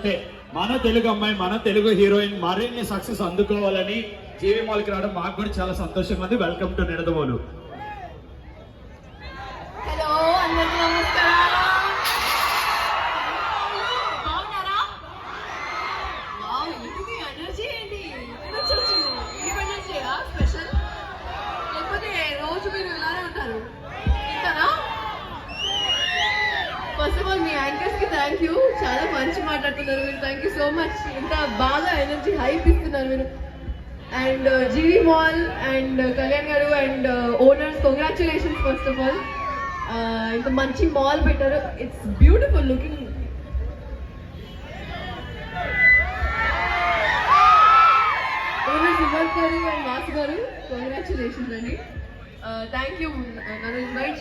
అంటే మన తెలుగు అమ్మాయి, మన తెలుగు హీరోయిన్ మరిన్ని సక్సెస్ అందుకోవాలని జీవి మాల్కి రావడం మాకు కూడా చాలా సంతోషంగా ఉంది. Welcome to Nidadavolu. హలో, అందరికీ నమస్కారం. బాగున్నారా? వావ్, ఇది ఎనర్జీ ఏంటి? ఎనర్జీ వచ్చింది. ఇండిపెండెన్స్ డేయా స్పెషల్? లేకపోతే రోజు మీరు ఇలానే ఉంటారు ఇంతనా? ఫస్ట్ ఆఫ్ ఆల్ మీ యాంకర్స్ కి థ్యాంక్ యూ, చాలా మంచి మాట్లాడుతున్నారు మీరు. Thank you so much. ఇంత బాగా ఎనర్జీ హైప్ ఇస్తున్నారు మీరు. And GV mall and Kalyan garu and owners, congratulations first of all. ఇంత మంచి మాల్ పెట్టారు. It's beautiful looking. Owner Subhash garu and Vasu గారు, కంగ్రాచులేషన్స్ అండి. థ్యాంక్ యూ, నన్ను ఇన్వైట్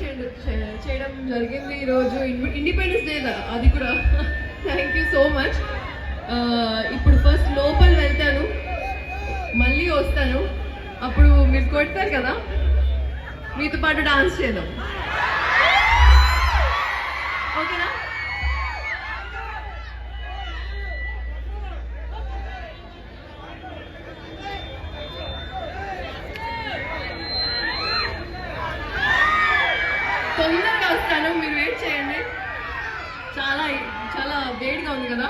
చేయడం జరిగింది ఈరోజు. ఇండిపెండెన్స్ డే కదా, అది కూడా థ్యాంక్ యూ సో మచ్. ఇప్పుడు ఫస్ట్ లోపల వెళ్తాను, మళ్ళీ వస్తాను. అప్పుడు మీరు కొడతారు కదా, మీతో పాటు డాన్స్ చేద్దాం, ఓకేనా? తొందరగా వస్తాను, మీరు వెయిట్ చేయండి. చాలా చాలా వేడిగా ఉంది కదా.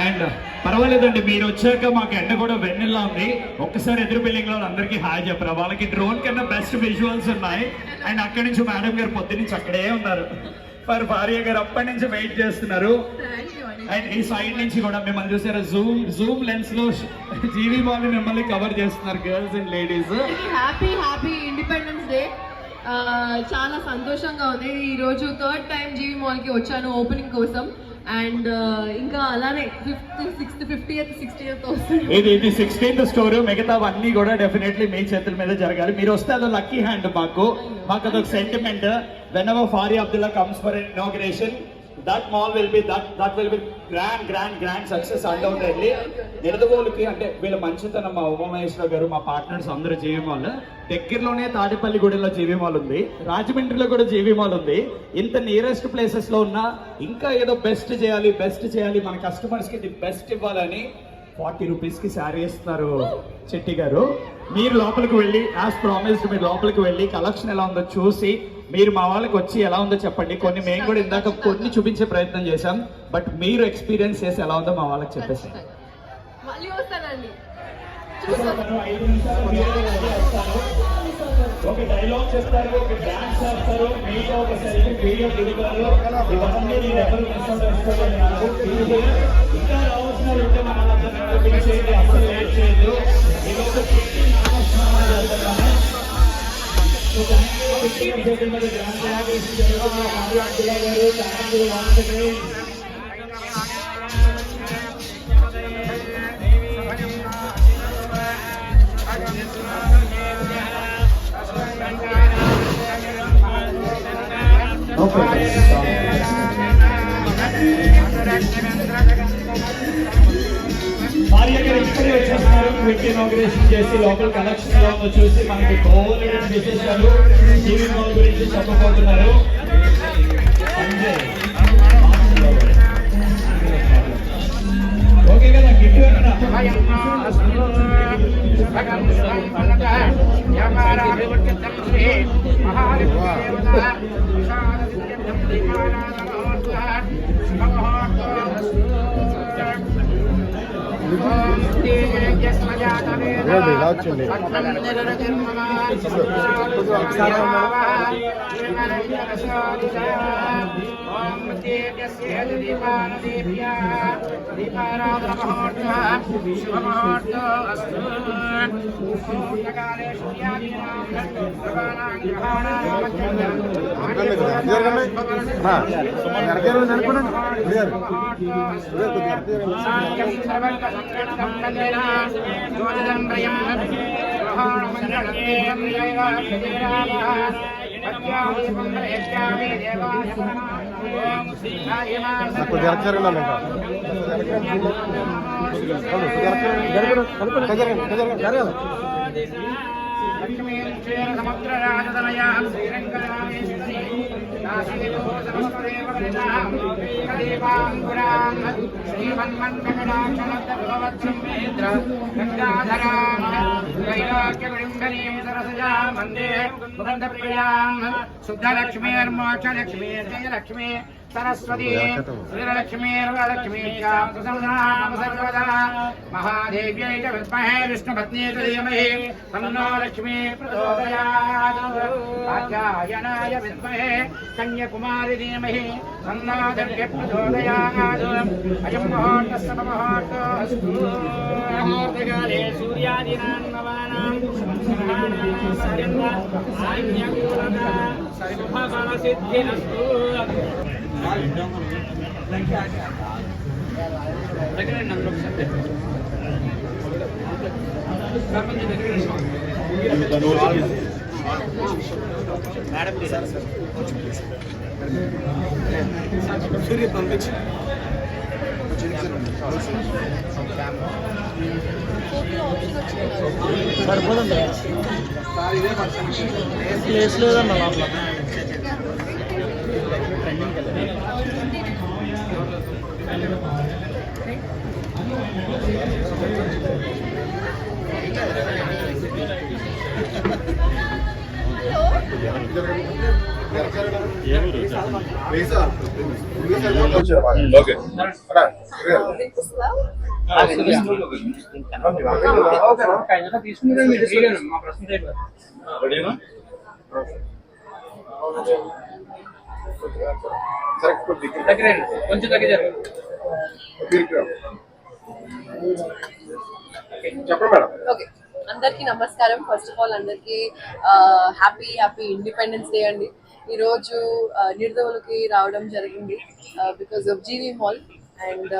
అండ్ పర్వాలేదండి, మీరు వచ్చాక మాకు ఎండ కూడా వెన్నెల్లా ఉంది. ఒక్కసారి ఎదురు బిల్డింగ్ లో అందరికీ హాయ్ చెప్పరా. వాళ్ళకి డ్రోన్ కన్నా బెస్ట్ విజువల్స్ ఉన్నాయి. అండ్ అక్కడి నుంచి మేడం గారు పొద్దు నుంచి అక్కడే ఉన్నారు. మరి భార్య గారు అప్పటి నుంచి వెయిట్ చేస్తున్నారు. అండ్ ఈ సైడ్ నుంచి కూడా మిమ్మల్ని చూసారా, జూమ్ లెన్స్ లో జీవి మాల్ మిమ్మల్ని కవర్ చేస్తున్నారు girls and ladies. Happy happy independence day. చాలా సంతోషంగా ఉంది. ఈరోజు థర్డ్ టైం జీవి మాల్కి వచ్చాను ఓపెనింగ్ కోసం. అండ్ ఇంకా అలానే 5th, 6th, 50th, 60th వస్తుంది. ఇది 16th స్టోర్. మిగతావన్నీ కూడా డెఫినెట్లీ మీ చేతుల మీద జరగాలి. మీరు వస్తే అదో లక్కీ హ్యాండ్. మాకు అదొక sentiment. whenever Faria Abdullah comes for an inauguration, that mall will be that will be grand success undoubtedly. నిడదవోలుకి అంటే వీళ్ళ మంచితనం, మా ఉమామహేశ్వర గారు, మా పార్ట్నర్స్ అందరూ జీవి మాల్. దగ్గరలోనే తాడేపల్లిగూడెంలో జీవి మాల్ ఉంది, రాజమండ్రిలో కూడా జీవి మాల్ ఉంది. ఇంత నియరెస్ట్ ప్లేసెస్ లో ఉన్నా ఇంకా ఏదో బెస్ట్ చేయాలి మన కస్టమర్స్ కి ది బెస్ట్ ఇవ్వాలని 40 రూపీస్కి శారీ ఇస్తున్నారు చెట్టి గారు. మీరు లోపలికి వెళ్ళి, యాజ్ ప్రామిస్డ్, మీరు లోపలికి వెళ్ళి కలెక్షన్ ఎలా ఉందో చూసి మీరు మా వాళ్ళకి వచ్చి ఎలా ఉందో చెప్పండి. కొన్ని మేము కూడా ఇందాక కొన్ని చూపించే ప్రయత్నం చేశాం, బట్ మీరు ఎక్స్పీరియన్స్ చేసి ఎలా ఉందో మా వాళ్ళకి చెప్పేసి. మళ్ళీ వస్తానండి. ఒక డైలాగ్ చెప్తారు, ఒక డాన్స్ చేస్తారు, మీకు ఒక సెల్ఫీ వీడియో దిగుతారు. ఇవన్నీ నేను ఎవరు మిస్ అవుతారు. ఇంకా రావాల్సిన ఉంటే మన వాళ్ళందరూ చేయండి, అసలు లేట్ చేయదు. భార్య గారు ఇప్పుడే వచ్చేస్తున్నారు. క్విక్ ఇనాగ్రేషన్ చేసి లోపల కలెక్షన్ ఎలా ఉందో చూసి మనకి బోలెడని విశేషాలు జీవి మాల్ గురించి చెప్పబోతున్నారు. ఓకే కదా, గిట్టు शुद्धलक्ष्मीर्मोक्षलक्ष्मी जयलक्ष्मी सरस्वती श्रीलक्ष्मीर्वरलक्ष्मी सर्वदा महादेव्यै च विद्महे विष्णुपत्न्यै च धीमहि तन्नो लक्ष्मी प्रचोदयात् कात्यायनाय विद्महे कन्याकुमारी धीमहि तन्नो दुर्गे प्रचोदयात् अयं मुहूर्तः शुभमुहूर्तोऽस्तु मुहूर्तकाले सूर्यादीनां नवानां सर्वफलसिद्धिरस्तु సరిపోదండి ప్లేస్ లేదన్న లోపల కొంచెం దగ్గర చెప్పండి మేడం. ఓకే, అందరికీ నమస్కారం. ఫస్ట్ ఆఫ్ ఆల్ అందరికీ హ్యాపీ ఇండిపెండెన్స్ డే అండి. ఈరోజు నిర్దవులకి రావడం జరిగింది because of GV mall and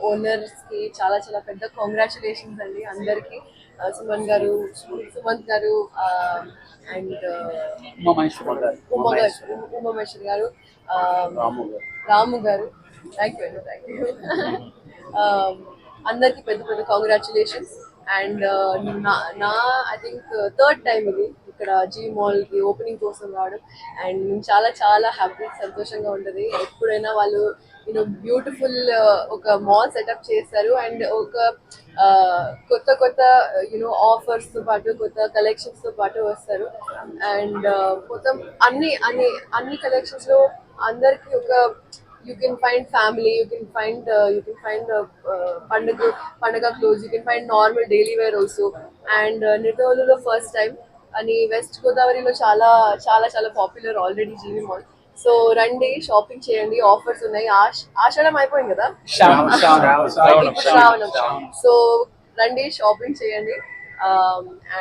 ఓనర్స్కి చాలా చాలా పెద్ద కాంగ్రాచులేషన్స్ అండి అందరికీ. సుమంత్ గారు అండ్ ఉమామేశ్వర్ గారు, రాము గారు, థ్యాంక్ యూ అందరికీ పెద్ద పెద్ద కాంగ్రాచులేషన్స్. అండ్ నా ఐ థింక్ థర్డ్ టైం ఇది ఇక్కడ జీ మాల్కి ఓపెనింగ్ కోసం రావడం. అండ్ చాలా చాలా హ్యాపీ, సంతోషంగా ఉంటుంది. ఎప్పుడైనా వాళ్ళు బ్యూటిఫుల్ ఒక మాల్ సెటప్ చేస్తారు అండ్ ఒక కొత్త ఆఫర్స్తో పాటు కొత్త కలెక్షన్స్తో పాటు వస్తారు. అండ్ మొత్తం అన్ని కలెక్షన్స్లో అందరికి ఒక you can find family, you can find పండగ clothes, you can find normal daily wear also. And నిర్దవులులో ఫస్ట్ టైం అని వెస్ట్ గోదావరిలో చాలా చాలా చాలా popular already GV mall. So రండి, షాపింగ్ చేయండి, ఆఫర్స్ ఉన్నాయి. ఆషాఢం అయిపోయింది కదా, శ్రావణం. సో రండి, షాపింగ్ చేయండి.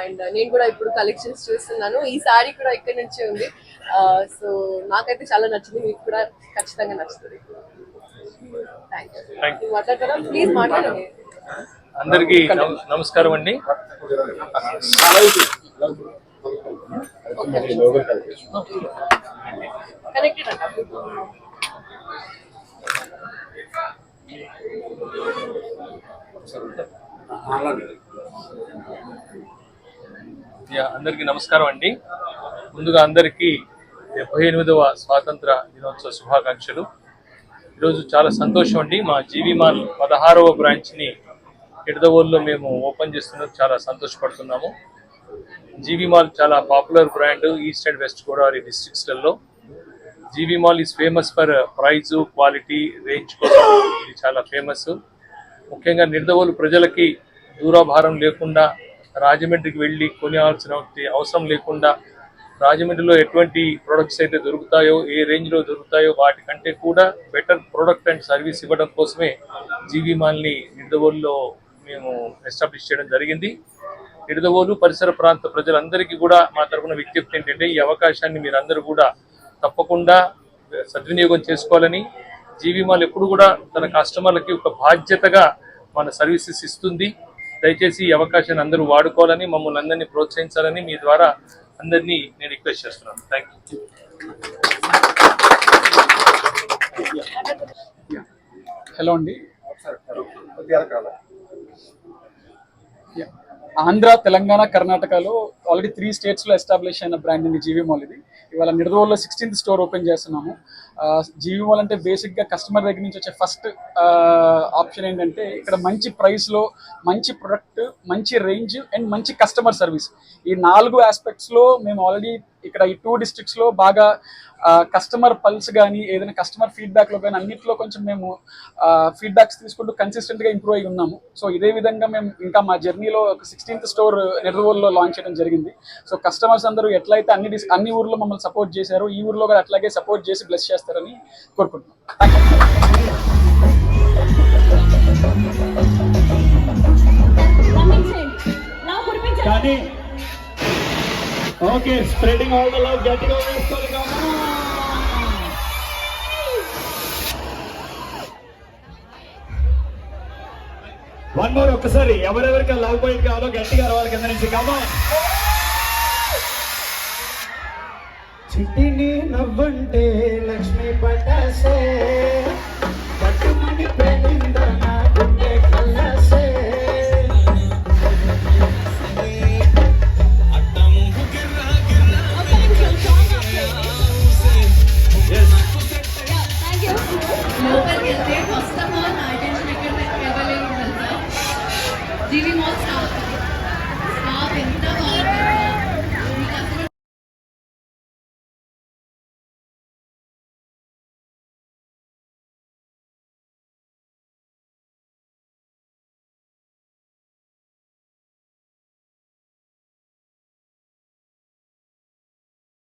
అండ్ నేను కూడా ఇప్పుడు కలెక్షన్స్ చూస్తున్నాను. ఈ సారీ కూడా ఇక్కడ నుంచి ఉంది. సో నాకైతే చాలా నచ్చింది, మీకు కూడా ఖచ్చితంగా నచ్చుతుంది. Thank you. మాట్లాడతారా? ప్లీజ్ మాట్లాడండి. అందరికీ నమస్కారం అండి. కనెక్టెడ్ అంట. అందరికీ నమస్కారం అండి. ముందుగా అందరికీ 78వ స్వాతంత్ర దినోత్సవ శుభాకాంక్షలు. ఈరోజు చాలా సంతోషం అండి. మా జీవి మాల్ 16వ బ్రాంచ్ని నిడదవోలులో మేము ఓపెన్ చేస్తున్నందుకు చాలా సంతోషపడుతున్నాము. జీవి మాల్ చాలా popular brand east and west Godavari డిస్ట్రిక్ట్స్లలో. GV mall is famous for price, quality, range కోసం ఇది చాలా ఫేమస్. ముఖ్యంగా నిడదవోలు ప్రజలకి దూరాభారం లేకుండా రాజమండ్రికి వెళ్ళి కొనాల్సిన అవసరం లేకుండా రాజమండ్రిలో ఎటువంటి ప్రొడక్ట్స్ అయితే దొరుకుతాయో, ఏ రేంజ్లో దొరుకుతాయో వాటికంటే కూడా బెటర్ ప్రొడక్ట్ అండ్ సర్వీస్ ఇవ్వడం కోసమే జీవి మాల్ని నిడదవోలులో మేము ఎస్టాబ్లిష్ చేయడం జరిగింది. నిడదవోలు పరిసర ప్రాంత ప్రజలందరికీ కూడా మా తరఫున విజ్ఞప్తి ఏంటంటే, ఈ అవకాశాన్ని మీరందరూ కూడా తప్పకుండా సద్వినియోగం చేసుకోవాలని. జీవి మాల్ ఎప్పుడు కూడా తన కస్టమర్లకి ఒక బాధ్యతగా మన సర్వీసెస్ ఇస్తుంది. దయచేసి ఈ అవకాశాన్ని అందరూ వాడుకోవాలని, మమ్మల్ని అందరినీ ప్రోత్సహించాలని మీ ద్వారా అందరినీ నేను రిక్వెస్ట్ చేస్తున్నాను. Thank you. హలో అండి. ఆంధ్ర, తెలంగాణ, కర్ణాటకలో ఆల్రెడీ 3 స్టేట్స్లో ఎస్టాబ్లిష్ అయిన బ్రాండ్ అండి జీవి మాల్. ఇది ఇవాళ నిడదవోలులో 16th స్టోర్ ఓపెన్ చేస్తున్నాము. జీవి మాల్ అంటే బేసిక్గా కస్టమర్ దగ్గర నుంచి వచ్చే ఫస్ట్ ఆప్షన్ ఏంటంటే ఇక్కడ మంచి ప్రైస్లో మంచి ప్రొడక్ట్, మంచి రేంజ్ అండ్ మంచి కస్టమర్ సర్వీస్. ఈ 4 ఆస్పెక్ట్స్లో మేము ఆల్రెడీ ఇక్కడ ఈ 2 డిస్ట్రిక్ట్స్లో బాగా కస్టమర్ పల్స్ కానీ ఏదైనా కస్టమర్ ఫీడ్బ్యాక్లో కానీ అన్నింటిలో కొంచెం మేము ఫీడ్బ్యాక్స్ తీసుకుంటూ కన్సిస్టెంట్గా ఇంప్రూవ్ అయి ఉన్నాము. సో ఇదే విధంగా మేము ఇంకా మా జర్నీలో ఒక 16th స్టోర్ నిడదవోలులో లాంచ్ చేయడం జరిగింది. సో కస్టమర్స్ అందరూ ఎట్లయితే అన్ని ఊర్లో మమ్మల్ని సపోర్ట్ చేశారో ఈ ఊర్లో కూడా అట్లాగే సపోర్ట్ చేసి బ్లెస్ చేస్తారని కోరుకుంటున్నాం. కానీ okay, spreading all the love, గట్టిగా వేసుకోవాలి. వన్ మోర్, ఒక్కసారి ఎవరెవరికి లవ్ పాయింట్ కావాలో గట్టిగా రావాలి కింద నుంచి. కమాన్. చిట్టిని నవ్వంటే లక్ష్మి పటాసే పట్టుమని పెళ్ళింద నా గుండె కల్లాసే. లోపలికి వెళ్తే ఫస్ట్ ఆఫ్ ఆల్ నా అటెన్షన్ ఎక్కడ ఇవ్వలేదు తెలుసా? జీవి మాల్